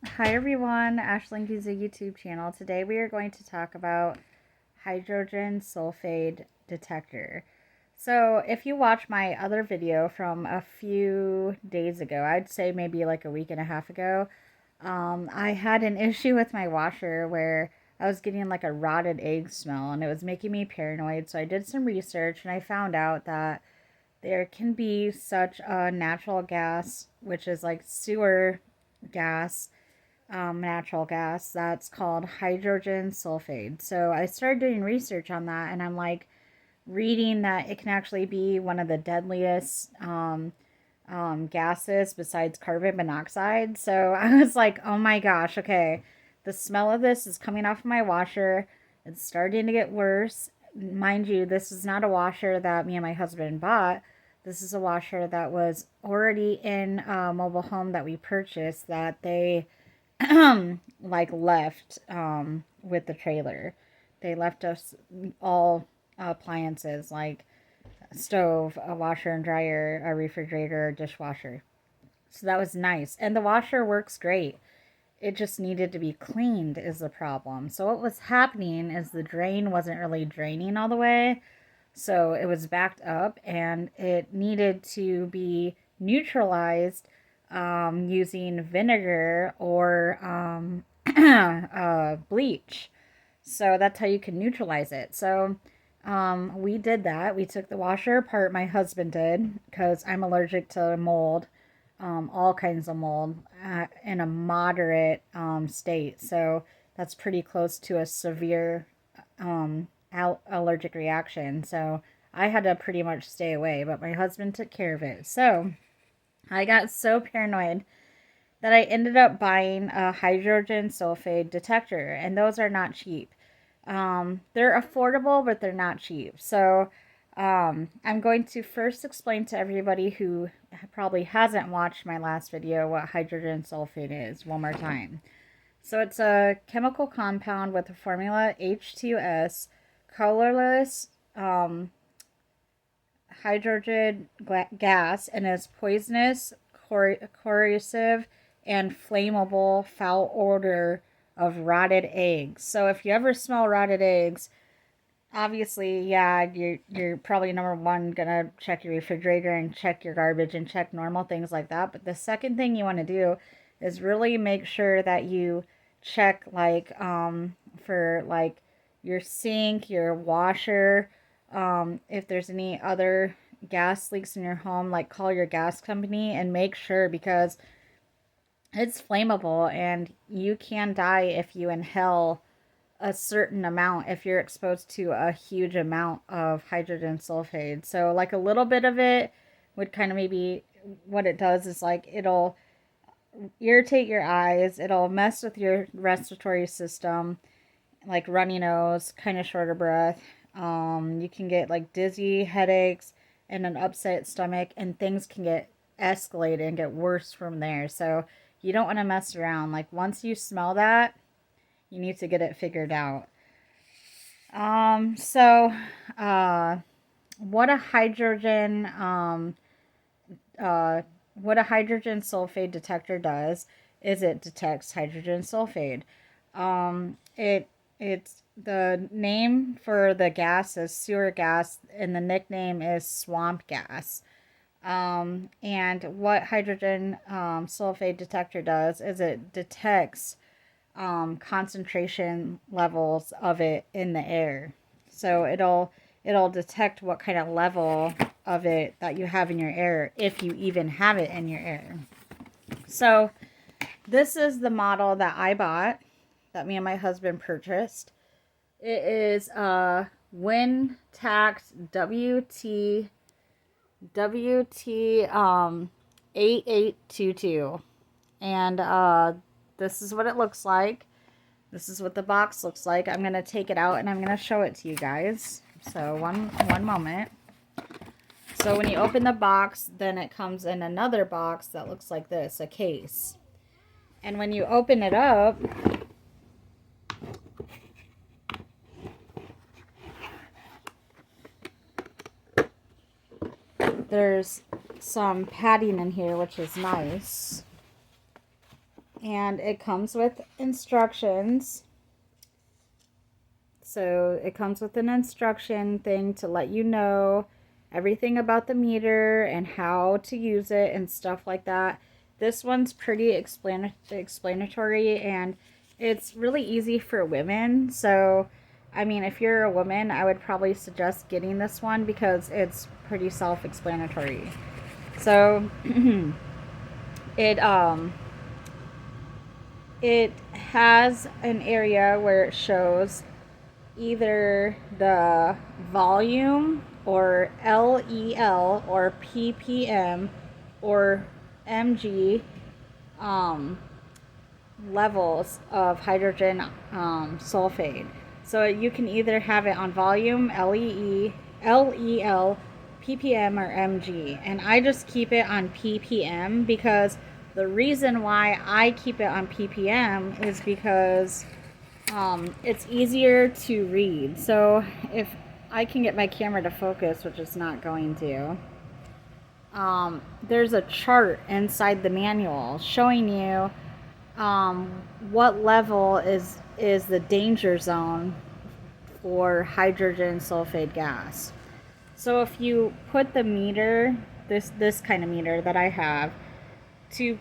Hi everyone, Ashlinky's a YouTube channel. Today we are going to talk about hydrogen sulfide detector. So if you watch my other video from a few days ago, I'd say maybe like a week and a half ago, I had an issue with my washer where I was getting like a rotted egg smell and it was making me paranoid. So I did some research and I found out that there can be such a natural gas, which is like sewer gas, natural gas that's called hydrogen sulfide. So I started doing research on that, and I'm like reading that it can actually be one of the deadliest gases besides carbon monoxide. So I was like, oh my gosh, okay, the smell of this is coming off my washer. It's starting to get worse. Mind you, this is not a washer that me and my husband bought. This is a washer that was already in a mobile home that we purchased that they like left with the trailer. They left us all appliances like a stove, a washer and dryer, a refrigerator, a dishwasher. So that was nice. And the washer works great. It just needed to be cleaned is the problem. So what was happening is the drain wasn't really draining all the way. So it was backed up and it needed to be neutralized using vinegar or bleach. So that's how you can neutralize it. So we did that. We took the washer apart, my husband did, because I'm allergic to mold, all kinds of mold, in a moderate state. So that's pretty close to a severe allergic reaction. So I had to pretty much stay away, but my husband took care of it. So I got so paranoid that I ended up buying a hydrogen sulfide detector, and those are not cheap. They're affordable, but they're not cheap. So I'm going to first explain to everybody who probably hasn't watched my last video what hydrogen sulfide is one more time. So it's a chemical compound with the formula H2S, colorless hydrogen gas, and is poisonous, corrosive, and flammable foul odor of rotted eggs. So if you ever smell rotted eggs, obviously, yeah, you're probably number one gonna check your refrigerator and check your garbage and check normal things like that. But the second thing you want to do is really make sure that you check like for like your sink, your washer, if there's any other gas leaks in your home, like call your gas company and make sure because it's flammable and you can die if you inhale a certain amount if you're exposed to a huge amount of hydrogen sulfide. So like a little bit of it would kind of maybe what it does is like it'll irritate your eyes, it'll mess with your respiratory system, like runny nose, kind of shorter breath. You can get like dizzy, headaches, and an upset stomach, and things can get escalated and get worse from there. So you don't want to mess around. Like once you smell that, you need to get it figured out. So, uh, what a hydrogen, uh, what a hydrogen sulfide detector does is it detects hydrogen sulfide. It's the name for the gas is sewer gas, and the nickname is swamp gas. And what hydrogen sulfide detector does is it detects concentration levels of it in the air. So it'll detect what kind of level of it that you have in your air if you even have it in your air. So this is the model that I bought that me and my husband purchased. It is a wintact WT8822, and this is what it looks like. This is what the box looks like. I'm going to take it out and I'm going to show it to you guys. So one moment. So when you open the box, then it comes in another box that looks like this, a case. And when you open it up, there's some padding in here, which is nice. and it comes with instructions. So it comes with an instruction thing to let you know everything about the meter and how to use it and stuff like that. This one's pretty explanatory, and it's really easy for women. So, I mean, if you're a woman, I would probably suggest getting this one because it's pretty self-explanatory. So, it it has an area where it shows either the volume or LEL or ppm or mg levels of hydrogen sulfide. So you can either have it on volume, LEL, ppm, or mg. And I just keep it on ppm because the reason why I keep it on ppm is because it's easier to read. So if I can get my camera to focus, which it's not going to, there's a chart inside the manual showing you what level is the danger zone for hydrogen sulfide gas. So if you put the meter, this kind of meter that I have, to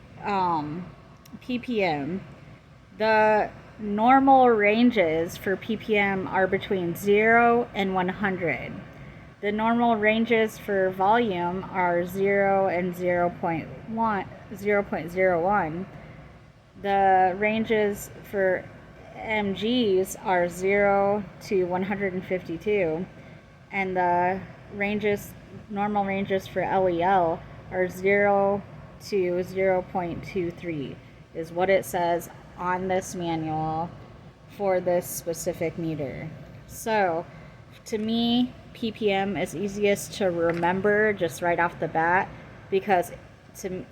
ppm, the normal ranges for ppm are between 0 and 100. The normal ranges for volume are 0 and 0.01. The ranges for mgs are 0 to 152, and the normal ranges for LEL are 0 to 0.23 is what it says on this manual for this specific meter. So to me, ppm is easiest to remember just right off the bat, because to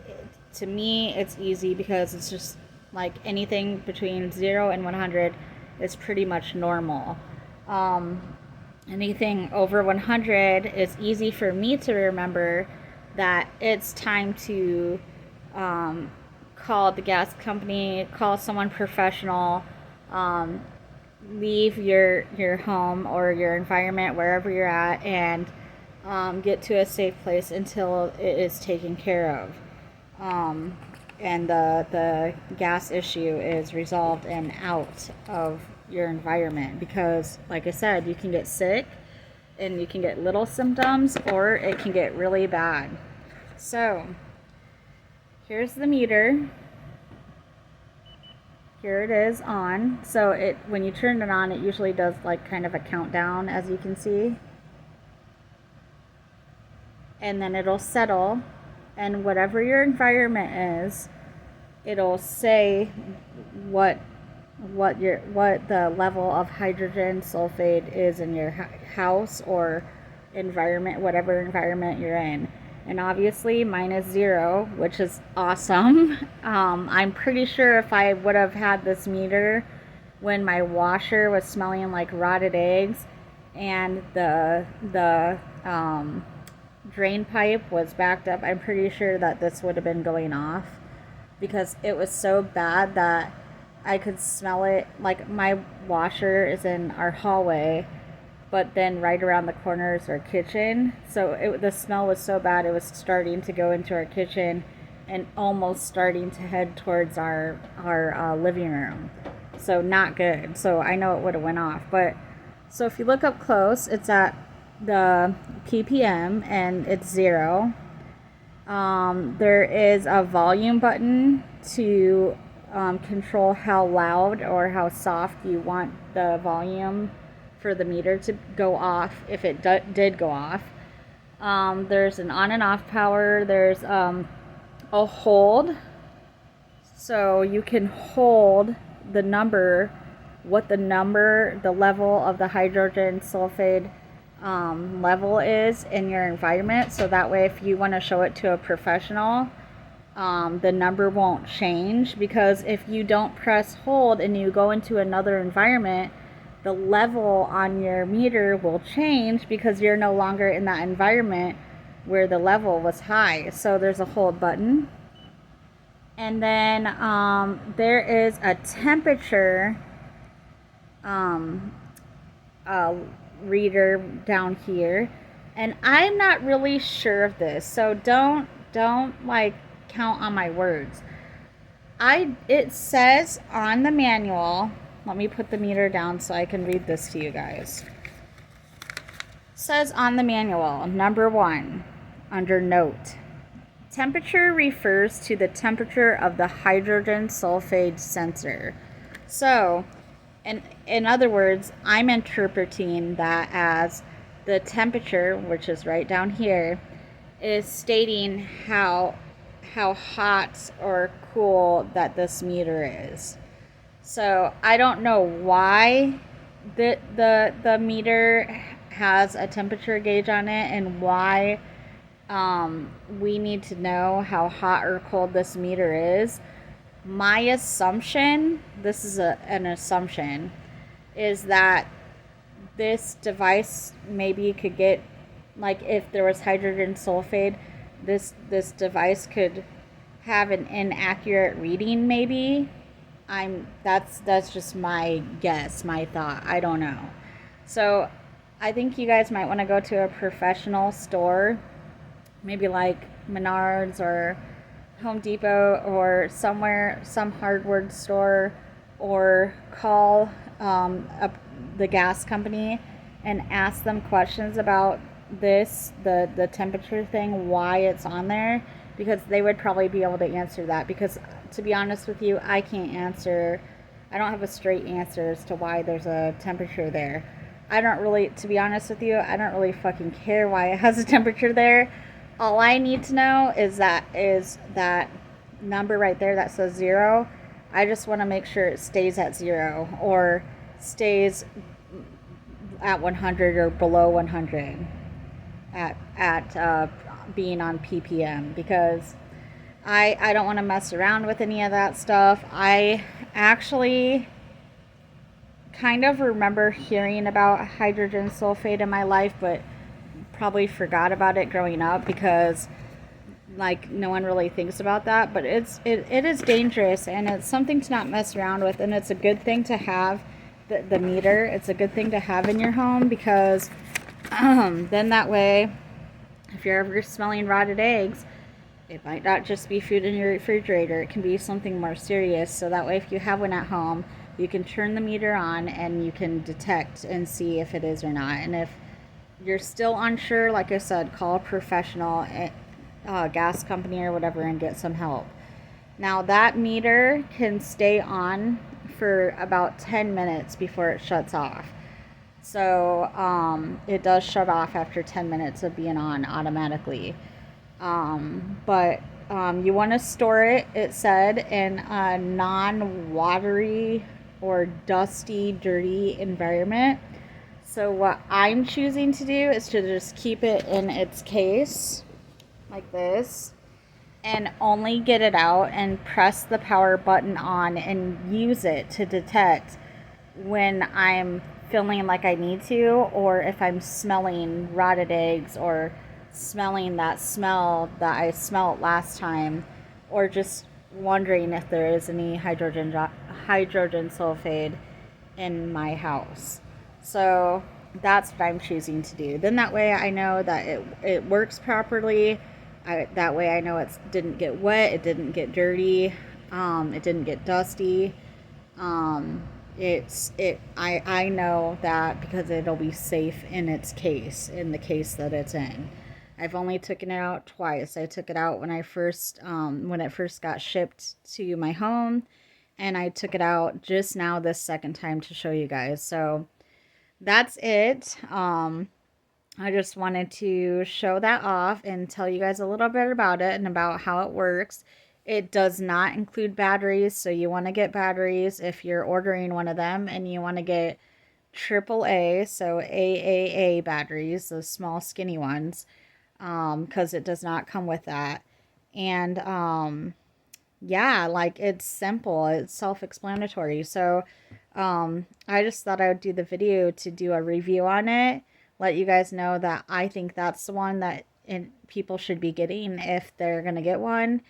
me it's easy because it's just like anything between 0 and 100 is pretty much normal. Anything over 100 is easy for me to remember that it's time to call the gas company, call someone professional, leave your home or your environment wherever you're at, and get to a safe place until it is taken care of, and the gas issue is resolved and out of your environment. Because like I said, you can get sick and you can get little symptoms, or it can get really bad. So here's the meter. Here it is on. So when you turn it on, it usually does like kind of a countdown, as you can see. And then it'll settle, and whatever your environment is, it'll say what the level of hydrogen sulfide is in your house or environment, whatever environment you're in. And obviously mine is 0, which is awesome. I'm pretty sure if I would have had this meter when my washer was smelling like rotted eggs and the drain pipe was backed up, I'm pretty sure that this would have been going off, because it was so bad that I could smell it. Like, my washer is in our hallway, but then right around the corner is our kitchen. So the smell was so bad, it was starting to go into our kitchen and almost starting to head towards our living room. So not good. So I know it would have went off. But so if you look up close, it's at the ppm and it's 0. There is a volume button to control how loud or how soft you want the volume for the meter to go off, if it did go off. There's an on and off power. There's a hold, so you can hold the number, the level of the hydrogen sulfide level is in your environment. So that way, if you want to show it to a professional, the number won't change. Because if you don't press hold and you go into another environment, the level on your meter will change because you're no longer in that environment where the level was high. So there's a hold button, And then there is a temperature um, uh, reader down here, and I'm not really sure of this, so don't like count on my words. It says on the manual, let me put the meter down so I can read this to you guys. It says on the manual, number 1, under note, temperature refers to the temperature of the hydrogen sulfide sensor. So, in other words, I'm interpreting that as the temperature, which is right down here, is stating how hot or cool that this meter is. So I don't know why the meter has a temperature gauge on it, and why we need to know how hot or cold this meter is. My assumption, this is an assumption, is that this device maybe could get, like, if there was hydrogen sulfide, this device could have an inaccurate reading, maybe. That's just my guess, my thought. I don't know. So I think you guys might want to go to a professional store, maybe like Menards or Home Depot or somewhere, some hardware store, or call the gas company and ask them questions about this, the temperature thing, why it's on there, because they would probably be able to answer that. Because to be honest with you, I can't answer. I don't have a straight answer as to why there's a temperature there. I don't really, to be honest with you, I don't really fucking care why it has a temperature there. All I need to know is that number right there that says 0. I just want to make sure it stays at 0, or stays at 100 or below 100 at being on ppm, because I don't want to mess around with any of that stuff. I actually kind of remember hearing about hydrogen sulfide in my life, but probably forgot about it growing up, because like no one really thinks about that. But it is dangerous, and it's something to not mess around with, and it's a good thing to have the meter. It's a good thing to have in your home, because then that way, if you're ever smelling rotted eggs, it might not just be food in your refrigerator. It can be something more serious. So that way, if you have one at home, you can turn the meter on and you can detect and see if it is or not. And if you're still unsure, like I said, call a professional, gas company or whatever, and get some help. Now, that meter can stay on for about 10 minutes before it shuts off. So it does shut off after 10 minutes of being on automatically. But you want to store it, it said, in a non-watery or dusty, dirty environment. So what I'm choosing to do is to just keep it in its case like this, and only get it out and press the power button on and use it to detect when I'm feeling like I need to, or if I'm smelling rotted eggs, or smelling that smell that I smelled last time, or just wondering if there is any hydrogen sulfide in my house. So that's what I'm choosing to do. Then that way I know that it works properly. That way I know it didn't get wet, it didn't get dirty, it didn't get dusty. I know that because it'll be safe in its case, in the case that it's in. I've only taken it out twice. I took it out when when it first got shipped to my home, and I took it out just now this second time to show you guys. So that's it. I just wanted to show that off and tell you guys a little bit about it and about how it works. It does not include batteries, so you want to get batteries if you're ordering one of them, and you want to get AAA, so AAA batteries, those small skinny ones, because it does not come with that. And yeah, like, it's simple, it's self-explanatory. So I just thought I would do the video to do a review on it, let you guys know that I think that's the one that people should be getting if they're gonna get one.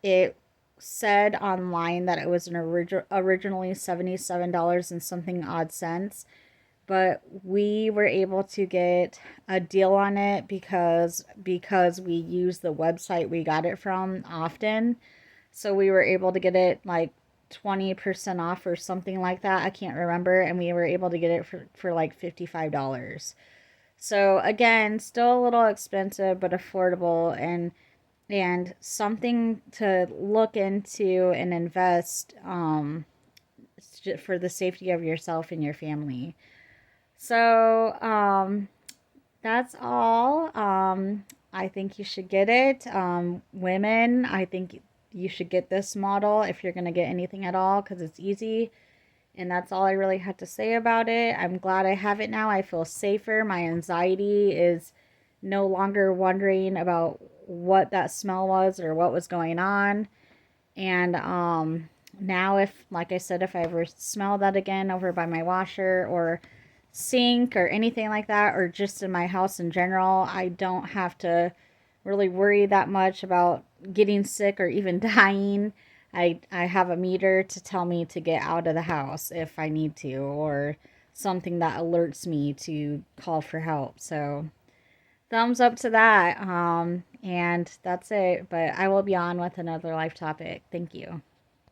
It said online that it was originally $77 and something odd cents, but we were able to get a deal on it because we use the website we got it from often. So we were able to get it like 20% off or something like that. I can't remember. And we were able to get it for like $55. So again, still a little expensive, but affordable, and something to look into and invest for the safety of yourself and your family. So that's all. I think you should get it. Women, I think you should get this model if you're going to get anything at all because it's easy. And that's all I really had to say about it. I'm glad I have it now. I feel safer. My anxiety is no longer wondering about what that smell was or what was going on. And now, if, like I said, if I ever smell that again over by my washer or sink or anything like that, or just in my house in general, I don't have to really worry that much about getting sick or even dying. I have a meter to tell me to get out of the house if I need to, or something that alerts me to call for help. So thumbs up to that. And that's it. But I will be on with another life topic. Thank you.